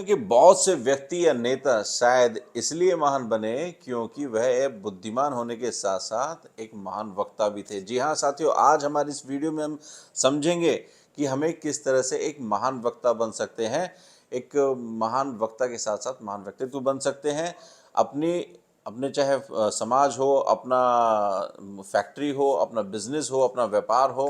के बहुत से व्यक्ति या नेता शायद इसलिए महान बने क्योंकि वह बुद्धिमान होने के साथ साथ एक महान वक्ता भी थे। जी हाँ साथियों, आज हमारी इस वीडियो में हम समझेंगे कि हमें किस तरह से एक महान वक्ता बन सकते हैं, एक महान वक्ता के साथ साथ महान व्यक्तित्व बन सकते हैं। अपनी अपने चाहे समाज हो, अपना फैक्ट्री हो, अपना बिजनेस हो, अपना व्यापार हो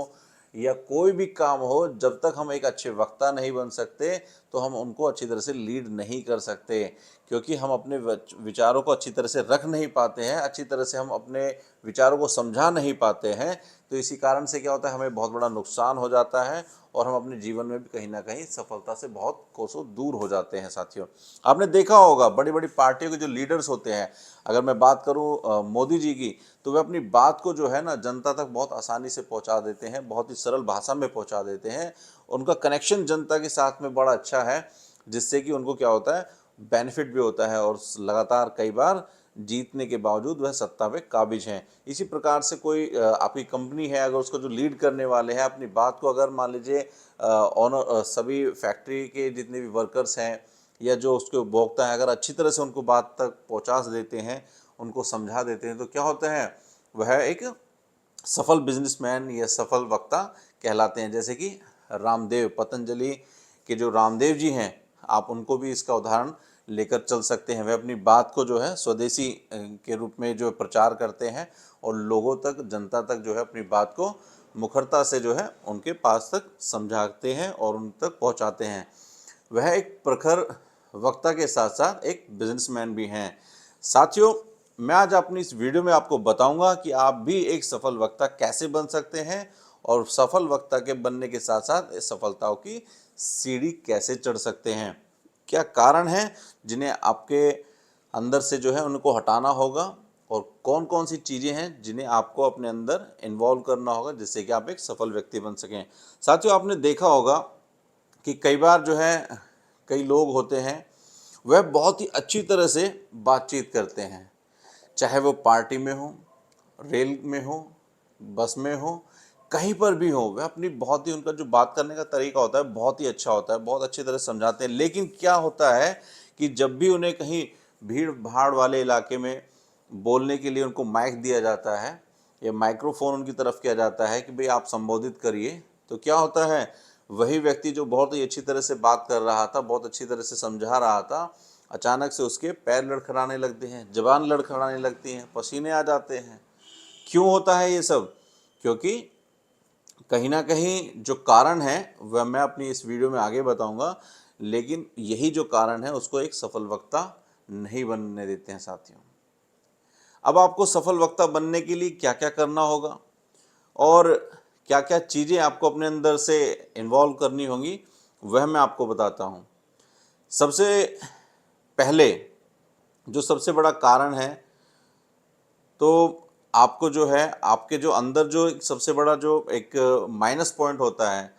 या कोई भी काम हो, जब तक हम एक अच्छे वक्ता नहीं बन सकते तो हम उनको अच्छी तरह से लीड नहीं कर सकते, क्योंकि हम अपने विचारों को अच्छी तरह से रख नहीं पाते हैं, अच्छी तरह से हम अपने विचारों को समझा नहीं पाते हैं। तो इसी कारण से क्या होता है, हमें बहुत बड़ा नुकसान हो जाता है और हम अपने जीवन में भी कहीं ना कहीं सफलता से बहुत कोसों दूर हो जाते हैं। साथियों, आपने देखा होगा बड़ी बड़ी पार्टियों के जो लीडर्स होते हैं, अगर मैं बात करूं मोदी जी की, तो वे अपनी बात को जो है ना जनता तक बहुत आसानी से पहुंचा देते हैं, बहुत ही सरल भाषा में पहुंचा देते हैं। उनका कनेक्शन जनता के साथ में बड़ा अच्छा है, जिससे कि उनको क्या होता है, बेनिफिट भी होता है और लगातार कई बार जीतने के बावजूद वह सत्ता पे काबिज हैं। इसी प्रकार से कोई आपकी कंपनी है, अगर उसको जो लीड करने वाले हैं अपनी बात को, अगर मान लीजिए ऑनर सभी फैक्ट्री के जितने भी वर्कर्स हैं या जो उसके उपभोक्ता हैं, अगर अच्छी तरह से उनको बात तक पहुंचा देते हैं, उनको समझा देते हैं, तो क्या होता है, वह एक सफल बिजनेसमैन या सफल वक्ता कहलाते हैं। जैसे कि रामदेव, पतंजलि के जो रामदेव जी हैं, आप उनको भी इसका उदाहरण लेकर चल सकते हैं। वे अपनी बात को जो है स्वदेशी के रूप में जो प्रचार करते हैं और लोगों तक, जनता तक जो है अपनी बात को मुखरता से जो है उनके पास तक समझाते हैं और उन तक पहुंचाते हैं। वह एक प्रखर वक्ता के साथ साथ एक बिजनेसमैन भी हैं। साथियों, मैं आज अपनी इस वीडियो में आपको बताऊंगा कि आप भी एक सफल वक्ता कैसे बन सकते हैं और सफल वक्ता के बनने के साथ साथ सफलताओं की सीढ़ी कैसे चढ़ सकते हैं। क्या कारण हैं जिन्हें आपके अंदर से जो है उनको हटाना होगा और कौन कौन सी चीज़ें हैं जिन्हें आपको अपने अंदर इन्वॉल्व करना होगा, जिससे कि आप एक सफल व्यक्ति बन सकें। साथियों, आपने देखा होगा कि कई बार जो है कई लोग होते हैं, वह बहुत ही अच्छी तरह से बातचीत करते हैं, चाहे वो पार्टी में हो, रेल में हो, बस में हो, कहीं पर भी हो। वह अपनी बहुत ही, उनका जो बात करने का तरीका होता है बहुत ही अच्छा होता है, बहुत अच्छी तरह समझाते हैं। लेकिन क्या होता है कि जब भी उन्हें कहीं भीड़ भाड़ वाले इलाके में बोलने के लिए उनको माइक दिया जाता है या माइक्रोफोन उनकी तरफ किया जाता है कि भाई आप संबोधित करिए, तो क्या होता है, वही व्यक्ति जो बहुत ही अच्छी तरह से बात कर रहा था, बहुत अच्छी तरह से समझा रहा था, अचानक से उसके पैर लड़खड़ाने लगते हैं, जबान लड़खड़ाने लगती हैं, पसीने आ जाते हैं। क्यों होता है ये सब? क्योंकि कहीं ना कहीं जो कारण है वह मैं अपनी इस वीडियो में आगे बताऊंगा, लेकिन यही जो कारण है उसको एक सफल वक्ता नहीं बनने देते हैं। साथियों, अब आपको सफल वक्ता बनने के लिए क्या क्या करना होगा और क्या क्या चीज़ें आपको अपने अंदर से इन्वॉल्व करनी होंगी, वह मैं आपको बताता हूँ। सबसे पहले जो सबसे बड़ा कारण है, तो आपको जो है आपके जो अंदर जो एक सबसे बड़ा जो एक माइनस पॉइंट होता है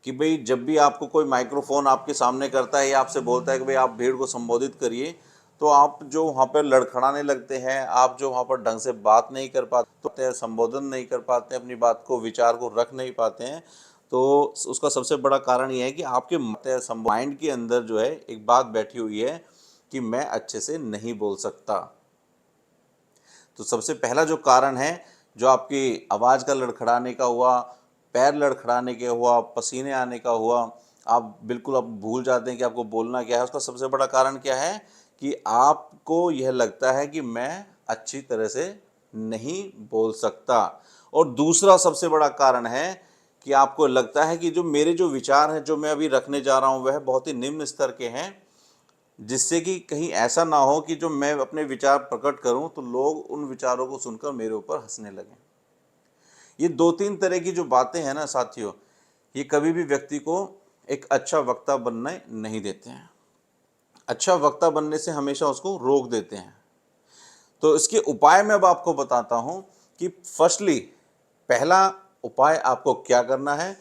कि भाई जब भी आपको कोई माइक्रोफोन आपके सामने करता है या आपसे बोलता है कि भाई आप भीड़ को संबोधित करिए, तो आप जो वहाँ पर लड़खड़ाने लगते हैं, आप जो वहाँ पर ढंग से बात नहीं कर पाते हैं, संबोधन नहीं कर पाते हैं, अपनी बात को, विचार को रख नहीं पाते हैं, तो उसका सबसे बड़ा कारण यह है कि आपके माइंड के अंदर जो है एक बात बैठी हुई है कि मैं अच्छे से नहीं बोल सकता। तो सबसे पहला जो कारण है, जो आपकी आवाज़ का लड़खड़ाने का हुआ, पैर लड़खड़ाने के हुआ, पसीने आने का हुआ, आप बिल्कुल आप भूल जाते हैं कि आपको बोलना क्या है, उसका सबसे बड़ा कारण क्या है कि आपको यह लगता है कि मैं अच्छी तरह से नहीं बोल सकता। और दूसरा सबसे बड़ा कारण है कि आपको लगता है कि जो मेरे जो विचार हैं, जो मैं अभी रखने जा रहा हूँ, वह बहुत ही निम्न स्तर के हैं, जिससे कि कहीं ऐसा ना हो कि जो मैं अपने विचार प्रकट करूं तो लोग उन विचारों को सुनकर मेरे ऊपर हंसने लगें। ये दो तीन तरह की जो बातें हैं ना साथियों, ये कभी भी व्यक्ति को एक अच्छा वक्ता बनने नहीं देते हैं, अच्छा वक्ता बनने से हमेशा उसको रोक देते हैं। तो इसके उपाय मैं अब आपको बताता हूं कि फर्स्टली, पहला उपाय आपको क्या करना है,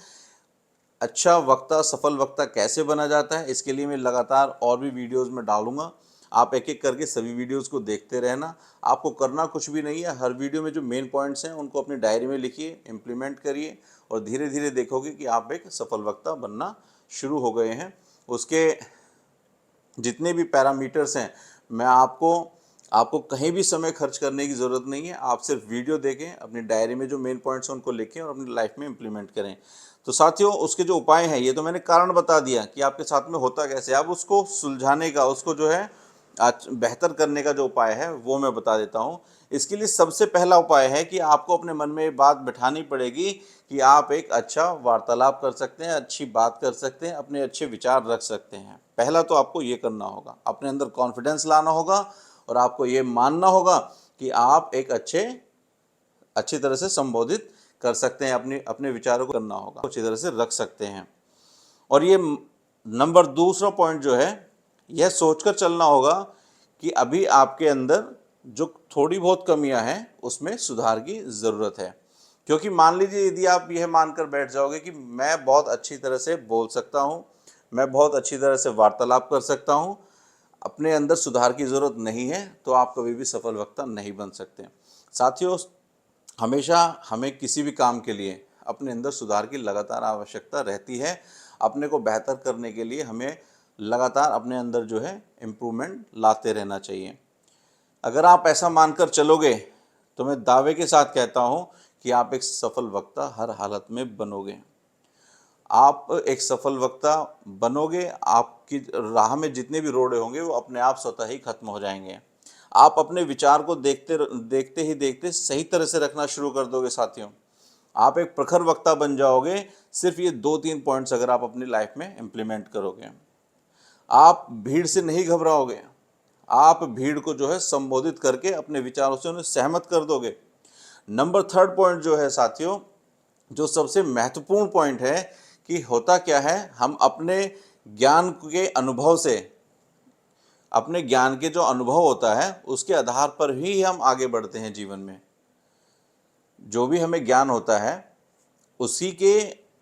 अच्छा वक्ता, सफल वक्ता कैसे बना जाता है, इसके लिए मैं लगातार और भी वीडियोस में डालूंगा। आप एक एक करके सभी वीडियोस को देखते रहना। आपको करना कुछ भी नहीं है, हर वीडियो में जो मेन पॉइंट्स हैं उनको अपनी डायरी में लिखिए, इम्प्लीमेंट करिए और धीरे धीरे देखोगे कि आप एक सफल वक्ता बनना शुरू हो गए हैं। उसके जितने भी पैरामीटर्स हैं, मैं आपको कहीं भी समय खर्च करने की ज़रूरत नहीं है। आप सिर्फ वीडियो देखें, अपनी डायरी में जो मेन पॉइंट्स हैं उनको लिखें और अपनी लाइफ में इम्प्लीमेंट करें। तो साथियों, उसके जो उपाय हैं, ये तो मैंने कारण बता दिया कि आपके साथ में होता कैसे। अब उसको सुलझाने का, उसको जो है आज बेहतर करने का जो उपाय है वो मैं बता देता हूँ। इसके लिए सबसे पहला उपाय है कि आपको अपने मन में ये बात बिठानी पड़ेगी कि आप एक अच्छा वार्तालाप कर सकते हैं, अच्छी बात कर सकते हैं, अपने अच्छे विचार रख सकते हैं। पहला तो आपको ये करना होगा, अपने अंदर कॉन्फिडेंस लाना होगा और आपको ये मानना होगा कि आप एक अच्छी तरह से संबोधित कर सकते हैं, अपने अपने विचारों को करना होगा, अच्छी तरह से रख सकते हैं। और ये नंबर दूसरा पॉइंट जो है, यह सोचकर चलना होगा कि अभी आपके अंदर जो थोड़ी बहुत कमियां हैं उसमें सुधार की ज़रूरत है। क्योंकि मान लीजिए यदि आप यह मानकर बैठ जाओगे कि मैं बहुत अच्छी तरह से बोल सकता हूँ, मैं बहुत अच्छी तरह से वार्तालाप कर सकता हूँ, अपने अंदर सुधार की ज़रूरत नहीं है, तो आप कभी भी सफल वक्ता नहीं बन सकते। साथियों, हमेशा हमें किसी भी काम के लिए अपने अंदर सुधार की लगातार आवश्यकता रहती है। अपने को बेहतर करने के लिए हमें लगातार अपने अंदर जो है इम्प्रूवमेंट लाते रहना चाहिए। अगर आप ऐसा मानकर चलोगे तो मैं दावे के साथ कहता हूँ कि आप एक सफल वक्ता हर हालत में बनोगे। आप एक सफल वक्ता बनोगे, आपकी राह में जितने भी रोड़े होंगे वो अपने आप स्वतः ही खत्म हो जाएंगे। आप अपने विचार को देखते ही देखते सही तरह से रखना शुरू कर दोगे साथियों। आप एक प्रखर वक्ता बन जाओगे, सिर्फ ये 2-3 पॉइंट्स अगर आप अपनी लाइफ में इम्प्लीमेंट करोगे। आप भीड़ से नहीं घबराओगे, आप भीड़ को जो है संबोधित करके अपने विचारों से उन्हें सहमत कर दोगे। नंबर थर्ड पॉइंट जो है साथियों, जो सबसे महत्वपूर्ण पॉइंट है कि होता क्या है, हम अपने ज्ञान के अनुभव से, अपने ज्ञान के जो अनुभव होता है उसके आधार पर ही हम आगे बढ़ते हैं जीवन में। जो भी हमें ज्ञान होता है उसी के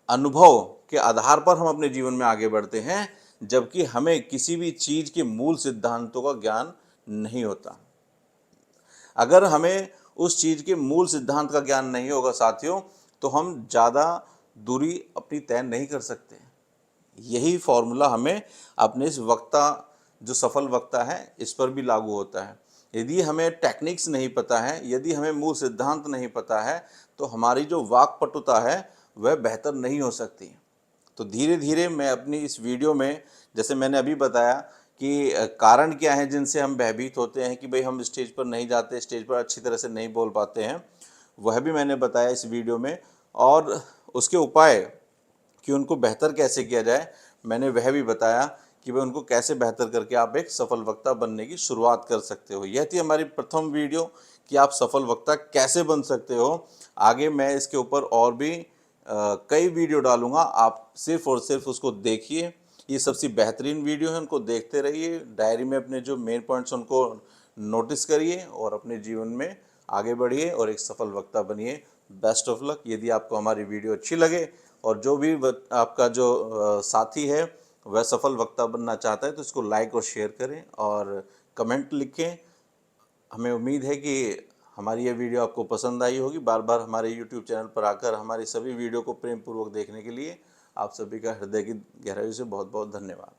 अनुभव के आधार पर हम अपने जीवन में आगे बढ़ते हैं, जबकि हमें किसी भी चीज़ के मूल सिद्धांतों का ज्ञान नहीं होता। अगर हमें उस चीज़ के मूल सिद्धांत का ज्ञान नहीं होगा साथियों, तो हम ज़्यादा दूरी अपनी तय नहीं कर सकते। यही फॉर्मूला हमें अपने इस वक्ता, जो सफल वक्ता है, इस पर भी लागू होता है। यदि हमें टेक्निक्स नहीं पता है, यदि हमें मूल सिद्धांत नहीं पता है, तो हमारी जो वाक्पटुता है वह बेहतर नहीं हो सकती। तो धीरे धीरे मैं अपनी इस वीडियो में, जैसे मैंने अभी बताया कि कारण क्या है जिनसे हम भयभीत होते हैं कि भाई हम स्टेज पर नहीं जाते, स्टेज पर अच्छी तरह से नहीं बोल पाते हैं, वह भी मैंने बताया इस वीडियो में। और उसके उपाय कि उनको बेहतर कैसे किया जाए, मैंने वह भी बताया कि वह उनको कैसे बेहतर करके आप एक सफल वक्ता बनने की शुरुआत कर सकते हो। यह थी हमारी प्रथम वीडियो कि आप सफल वक्ता कैसे बन सकते हो। आगे मैं इसके ऊपर और भी कई वीडियो डालूंगा, आप सिर्फ और सिर्फ उसको देखिए। ये सबसे बेहतरीन वीडियो है, उनको देखते रहिए, डायरी में अपने जो मेन पॉइंट्स उनको नोटिस करिए और अपने जीवन में आगे बढ़िए और एक सफल वक्ता बनिए। Best of luck. यदि आपको हमारी वीडियो अच्छी लगे और जो भी आपका जो साथी है वह सफल वक्ता बनना चाहता है, तो इसको लाइक और शेयर करें और कमेंट लिखें। हमें उम्मीद है कि हमारी ये वीडियो आपको पसंद आई होगी। बार बार हमारे यूट्यूब चैनल पर आकर हमारी सभी वीडियो को प्रेम पूर्वक देखने के लिए आप सभी का हृदय की गहराई से बहुत बहुत धन्यवाद।